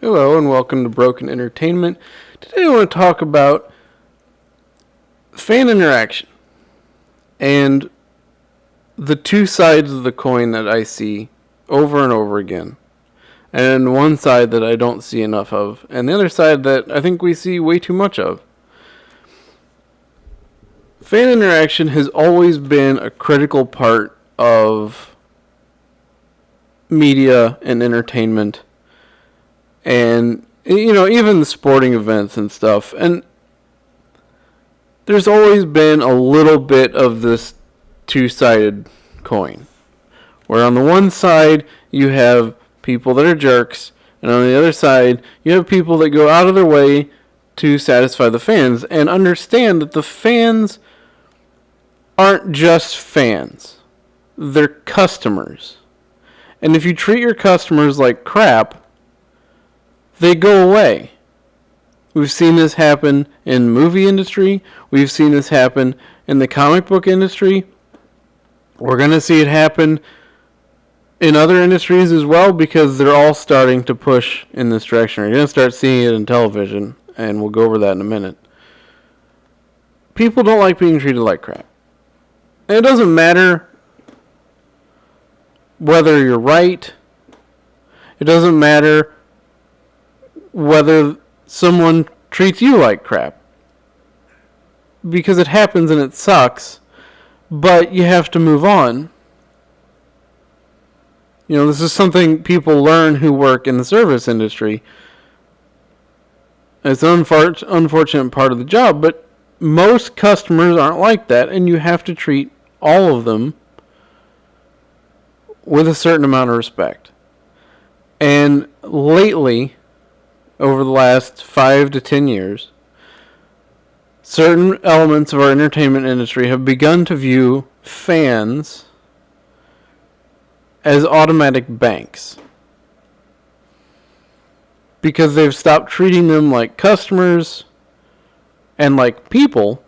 Hello and welcome to Broken Entertainment. Today I want to talk about fan interaction and the two sides of the coin that I see over and over again. And one side that I don't see enough of, and the other side that I think we see way too much of. Fan interaction has always been a critical part of media and entertainment. And, even the sporting events and stuff. And there's always been a little bit of this two-sided coin. Where on the one side, you have people that are jerks. And on the other side, you have people that go out of their way to satisfy the fans. And understand that the fans aren't just fans. They're customers. And if you treat your customers like crap, they go away. We've seen this happen in the movie industry. We've seen this happen in the comic book industry. We're going to see it happen in other industries as well because they're all starting to push in this direction. You're going to start seeing it in television, and we'll go over that in a minute. People don't like being treated like crap. And it doesn't matter whether you're right. It doesn't matter whether someone treats you like crap. Because it happens and it sucks, but you have to move on. This is something people learn who work in the service industry. It's an unfortunate part of the job, but most customers aren't like that, and you have to treat all of them with a certain amount of respect. And lately, over the last 5 to 10 years, certain elements of our entertainment industry have begun to view fans as automatic banks. Because they've stopped treating them like customers and like people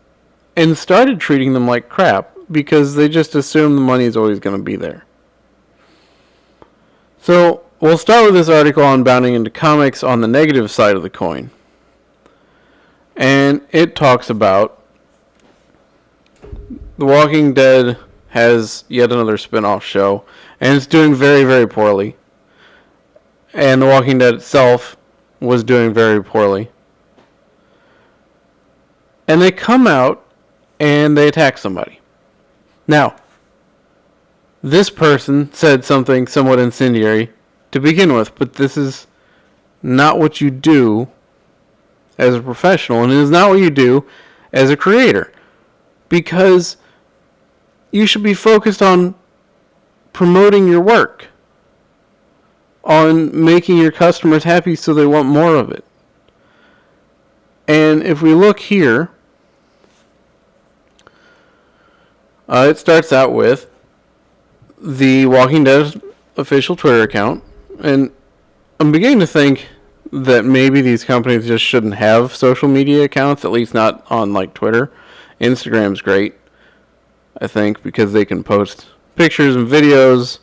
and started treating them like crap because they just assume the money is always going to be there. So, we'll start with this article on bounding into comics on the negative side of the coin. And it talks about The Walking Dead has yet another spin-off show, and it's doing very, very poorly. And The Walking Dead itself was doing very poorly. And they come out and they attack somebody. Now, this person said something somewhat incendiary to begin with, but this is not what you do as a professional, and it is not what you do as a creator, because you should be focused on promoting your work, on making your customers happy so they want more of it. And if we look here, it starts out with the Walking Dead official Twitter account. And I'm beginning to think that maybe these companies just shouldn't have social media accounts, at least not on like Twitter. Instagram's great, I think, because they can post pictures and videos.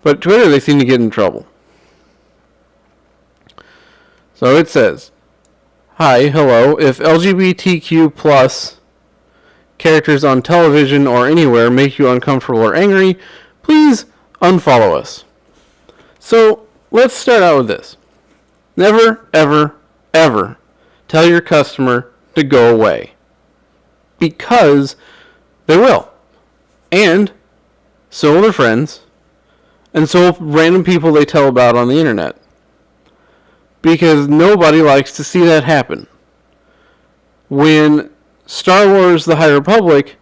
But Twitter, they seem to get in trouble. So it says, "Hi, hello. If LGBTQ plus characters on television or anywhere make you uncomfortable or angry, please unfollow us." So, let's start out with this. Never, ever, ever tell your customer to go away. Because they will. And so will their friends. And so will random people they tell about on the internet. Because nobody likes to see that happen. When Star Wars The High Republic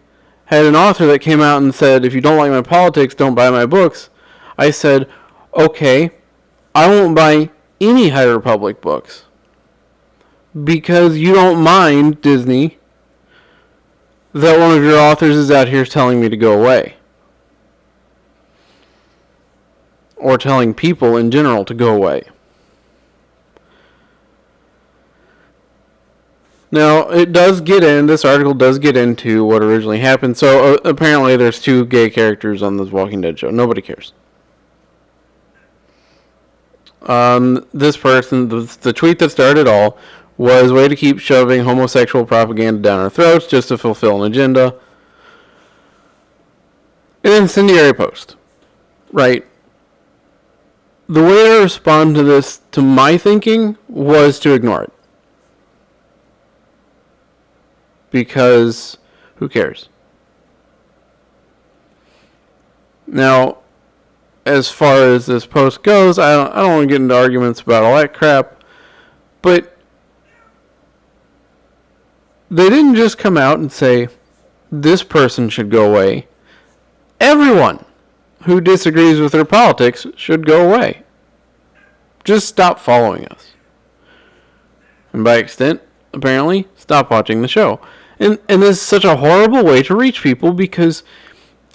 had an author that came out and said, "If you don't like my politics, don't buy my books," I said, "Okay, I won't buy any High Republic books. Because you don't mind, Disney, that one of your authors is out here telling me to go away. Or telling people in general to go away." Now, this article does get into what originally happened. So, apparently there's 2 gay characters on this Walking Dead show. Nobody cares. This person, the tweet that started it all, was a way to keep shoving homosexual propaganda down our throats just to fulfill an agenda. An incendiary post, right? The way to respond to this, to my thinking, was to ignore it. Because who cares? Now, as far as this post goes, I don't want to get into arguments about all that crap, but they didn't just come out and say, this person should go away. Everyone who disagrees with their politics should go away. Just stop following us. And by extent, apparently, stop watching the show. And this is such a horrible way to reach people, because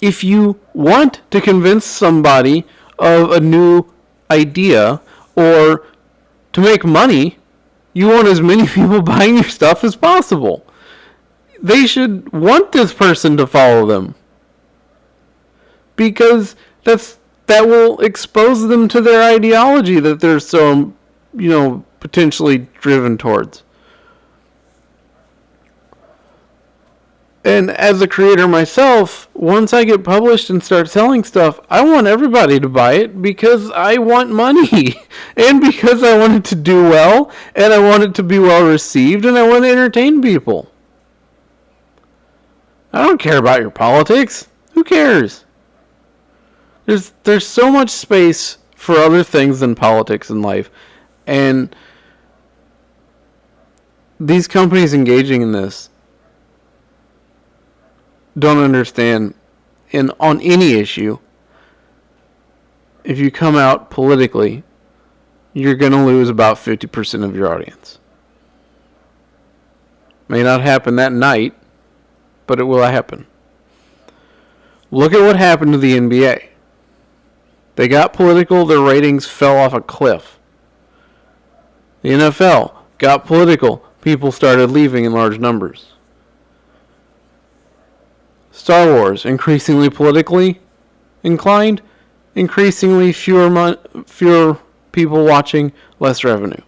if you want to convince somebody of a new idea or to make money, you want as many people buying your stuff as possible. They should want this person to follow them, because that will expose them to their ideology that they're so, potentially driven towards. And as a creator myself, once I get published and start selling stuff, I want everybody to buy it because I want money. And because I want it to do well, and I want it to be well received, and I want to entertain people. I don't care about your politics. Who cares? There's so much space for other things than politics in life. And these companies engaging in this don't understand, on any issue, if you come out politically, you're going to lose about 50% of your audience. May not happen that night, but it will happen. Look at what happened to the NBA. They got political, their ratings fell off a cliff. The NFL got political, people started leaving in large numbers. Star Wars, increasingly politically inclined, increasingly fewer people watching, less revenue.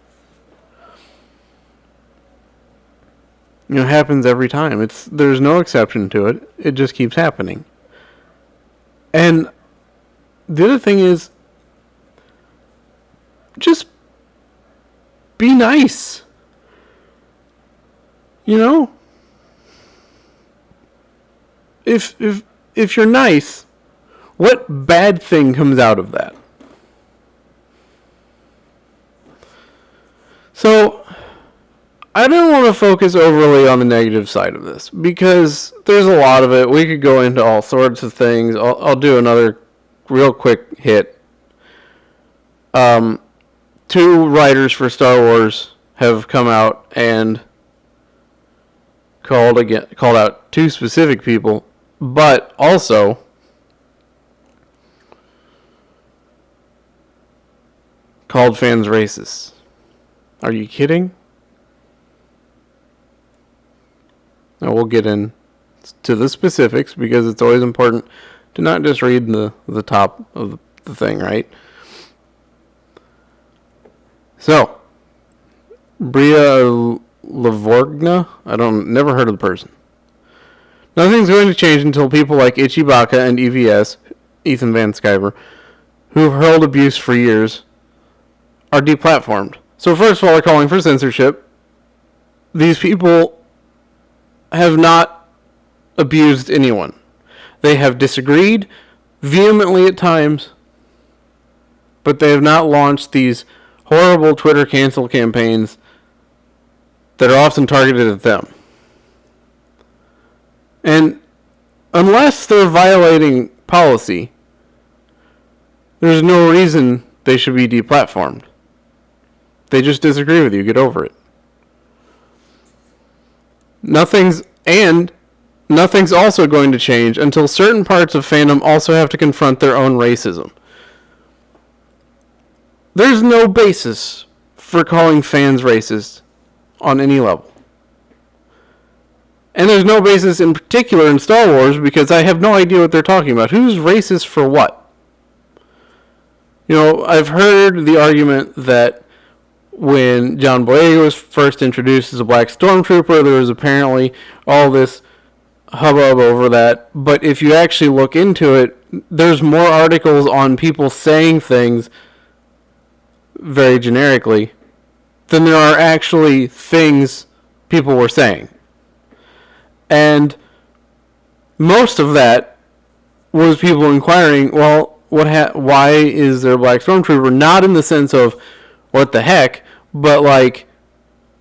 It happens every time. There's no exception to it. It just keeps happening. And the other thing is, just be nice. If you're nice, what bad thing comes out of that? So, I don't want to focus overly on the negative side of this, because there's a lot of it. We could go into all sorts of things. I'll do another real quick hit. 2 writers for Star Wars have come out and called out 2 specific people, but also called fans racist. Are you kidding? Now we'll get into the specifics, because it's always important to not just read the top of the thing, right? So, Bria Lavorgna, never heard of the person. Nothing's going to change until people like Ichibaka and EVS, Ethan Van Sciver, who've hurled abuse for years, are deplatformed. So first of all, they're calling for censorship. These people have not abused anyone. They have disagreed vehemently at times, but they have not launched these horrible Twitter cancel campaigns that are often targeted at them. And unless they're violating policy, there's no reason they should be deplatformed. They just disagree with you. Get over it. Nothing's also going to change until certain parts of fandom also have to confront their own racism. There's no basis for calling fans racist on any level. And there's no basis in particular in Star Wars, because I have no idea what they're talking about. Who's racist for what? You know, I've heard the argument that when John Boyega was first introduced as a black stormtrooper, there was apparently all this hubbub over that. But if you actually look into it, there's more articles on people saying things very generically than there are actually things people were saying. And most of that was people inquiring, well, why is there a black stormtrooper? Not in the sense of what the heck, but like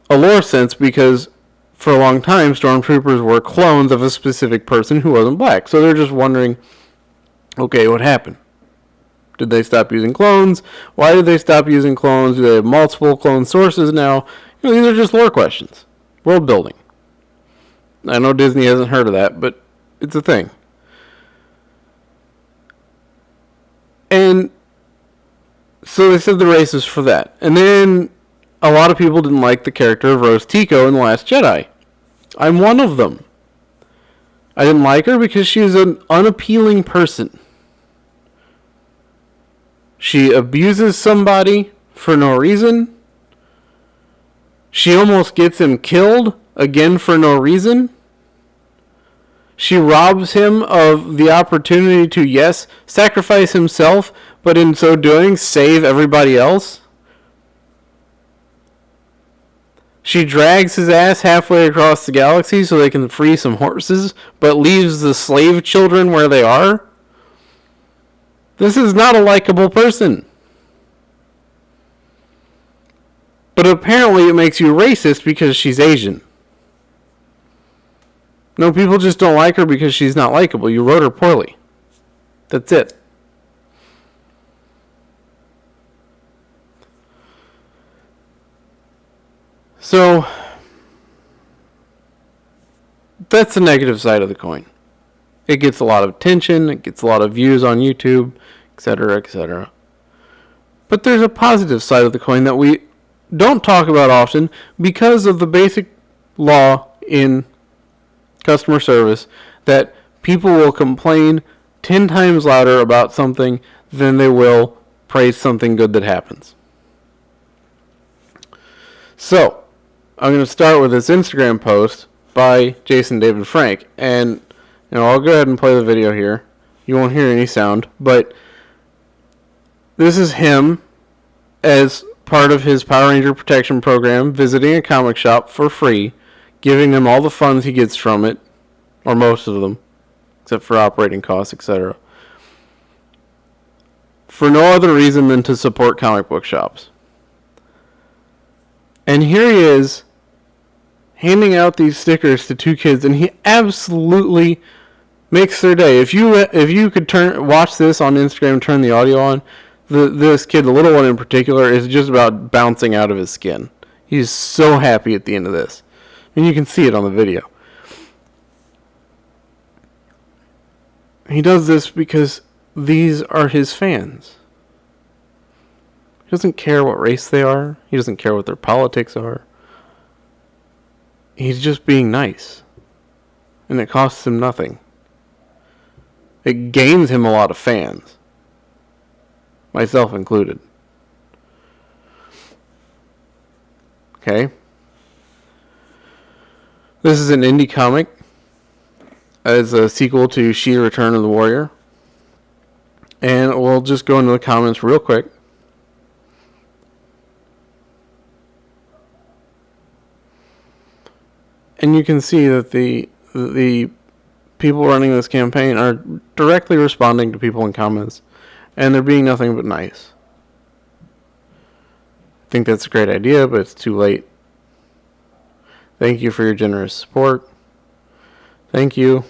a lore sense, because for a long time stormtroopers were clones of a specific person who wasn't black. So they're just wondering, okay, what happened? Did they stop using clones? Why did they stop using clones? Do they have multiple clone sources now? You know, these are just lore questions. World building. I know Disney hasn't heard of that, but it's a thing. And so they said the race is for that. And then a lot of people didn't like the character of Rose Tico in The Last Jedi. I'm one of them. I didn't like her because she is an unappealing person. She abuses somebody for no reason. She almost gets him killed, again for no reason. She robs him of the opportunity to, yes, sacrifice himself, but in so doing, save everybody else. She drags his ass halfway across the galaxy so they can free some horses, but leaves the slave children where they are. This is not a likable person. But apparently it makes you racist because she's Asian. No, people just don't like her because she's not likable. You wrote her poorly. That's it. So, that's the negative side of the coin. It gets a lot of attention, it gets a lot of views on YouTube, etc., etc. But there's a positive side of the coin that we don't talk about often because of the basic law in customer service that people will complain 10 times louder about something than they will praise something good that happens. So, I'm going to start with this Instagram post by Jason David Frank. And, I'll go ahead and play the video here. You won't hear any sound, but this is him as part of his Power Ranger Protection Program visiting a comic shop for free, giving them all the funds he gets from it, or most of them, except for operating costs, etc., for no other reason than to support comic book shops. And here he is, handing out these stickers to two kids, and he absolutely makes their day. If you could watch this on Instagram, turn the audio on, this kid, the little one in particular, is just about bouncing out of his skin. He's so happy at the end of this. And you can see it on the video. He does this because these are his fans. He doesn't care what race they are. He doesn't care what their politics are. He's just being nice. And it costs him nothing. It gains him a lot of fans. Myself included. Okay. This is an indie comic as a sequel to She Return of the Warrior. And we'll just go into the comments real quick. And you can see that the people running this campaign are directly responding to people in comments, and they're being nothing but nice. I think that's a great idea, but it's too late. Thank you for your generous support. Thank you.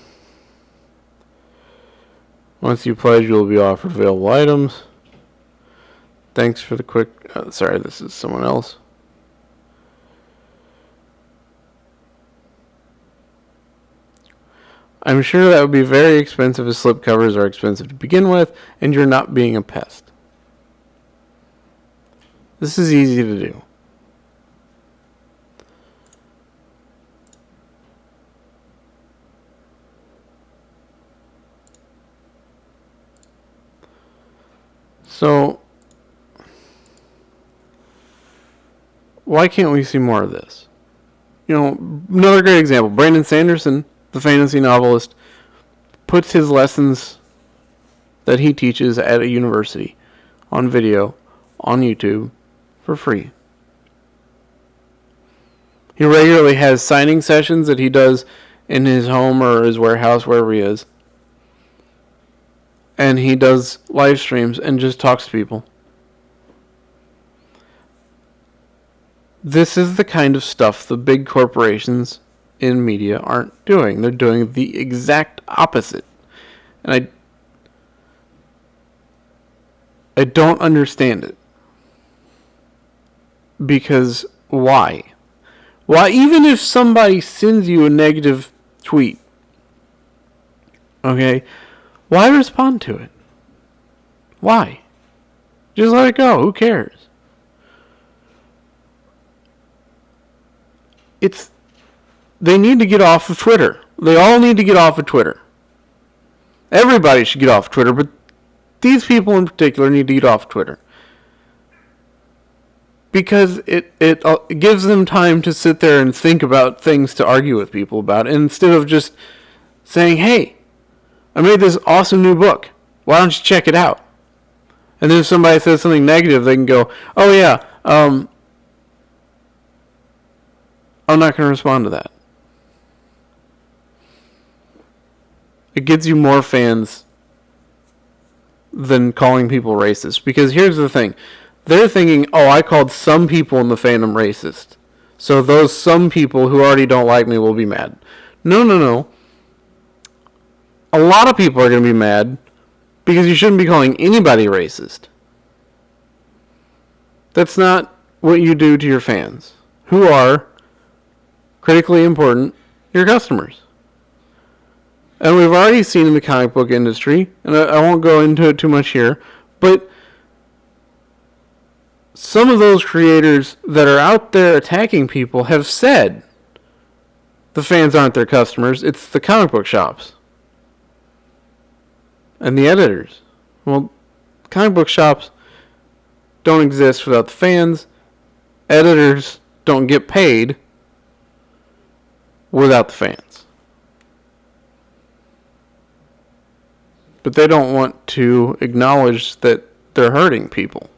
Once you pledge, you will be offered available items. Thanks for the quick... sorry, this is someone else. I'm sure that would be very expensive as slipcovers are expensive to begin with, and you're not being a pest. This is easy to do. So, Why can't we see more of this? You know, another great example, Brandon Sanderson, the fantasy novelist, puts his lessons that he teaches at a university on video on YouTube for free. He regularly has signing sessions that he does in his home or his warehouse, wherever he is. And he does live streams and just talks to people. This is the kind of stuff the big corporations in media aren't doing. They're doing the exact opposite. And I don't understand it. Because why? Why, even if somebody sends you a negative tweet, okay, why respond to it? Why? Just let it go. Who cares? They need to get off of Twitter. They all need to get off of Twitter. Everybody should get off Twitter, but these people in particular need to get off Twitter. Because it gives them time to sit there and think about things to argue with people about, instead of just saying, hey, I made this awesome new book. Why don't you check it out? And then if somebody says something negative, they can go, oh yeah, I'm not going to respond to that. It gets you more fans than calling people racist. Because here's the thing. They're thinking, oh, I called some people in the fandom racist, so those some people who already don't like me will be mad. No. A lot of people are going to be mad because you shouldn't be calling anybody racist. That's not what you do to your fans, who are critically important, your customers. And we've already seen in the comic book industry, and I won't go into it too much here, but some of those creators that are out there attacking people have said the fans aren't their customers, it's the comic book shops and the editors. Well, comic book shops don't exist without the fans. Editors don't get paid without the fans. But they don't want to acknowledge that they're hurting people.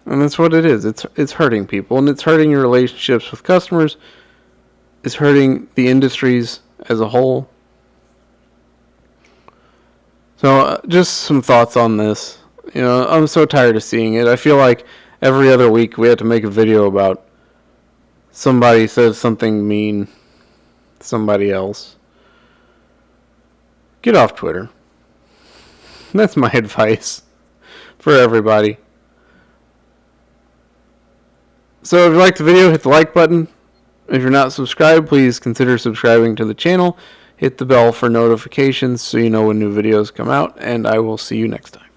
And that's what it is. It's hurting people, and it's hurting your relationships with customers. It's hurting the industries as a whole. So just some thoughts on this. You know, I'm so tired of seeing it. I feel like every other week we have to make a video about somebody says something mean to somebody else. Get off Twitter. That's my advice for everybody. So if you liked the video, hit the like button. If you're not subscribed, please consider subscribing to the channel. Hit the bell for notifications so you know when new videos come out, and I will see you next time.